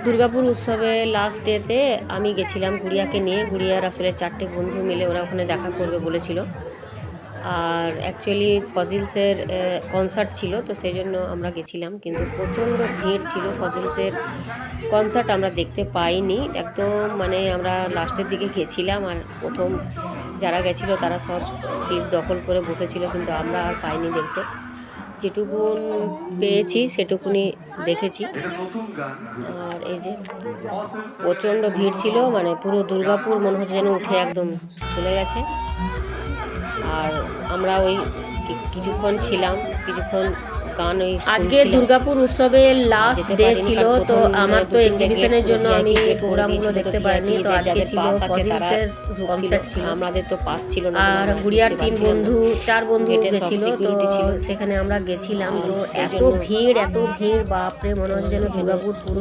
দুর্গাপুর উৎসবে লাস্ট ডেতে আমি গেছিলাম গুড়িয়াকে নিয়ে। গুড়িয়ার আসলে 4টে বন্ধু মিলে ওরা ওখানে দেখা করবে বলেছিল। আর অ্যাকচুয়ালি ফজিলসের কনসার্ট ছিল, তো সেই জন্য আমরা গেছিলাম, কিন্তু প্রচণ্ড ভিড় ছিল। ফজিলসের কনসার্ট আমরা দেখতে পাইনি একদম, মানে আমরা লাস্টের দিকে গেছিলাম আর প্রথম যারা গেছিলো তারা সব সিট দখল করে বসেছিল, কিন্তু আমরা আর পাইনি দেখতে। যেটুকুন পেয়েছি সেটুকুনি দেখেছি। আর এই যে প্রচণ্ড ভিড় ছিল, মানে পুরো দুর্গাপুর মনে হচ্ছে যেন উঠে একদম চলে গেছে। আর আমরা ওই কিছুক্ষণ ছিলাম, কিছুক্ষণ গান ওই আজকে দুর্গাপুর উৎসবের লাস্ট ডে ছিল, তো আমার তো এক্সিবিশনের জন্য আমি প্রোগ্রামগুলো দেখতে পাইনি। তো আজকে ছিল ফজিলসের কনসার্ট ছিল, আমাদের তো পাস ছিল না। আর গুড়িয়ার 4 বন্ধু গেছিল, তো সেখানে আমরা গেছিলাম। তো এত ভিড় বাপরে, মনে হচ্ছে যেন দুর্গাপুর পুরো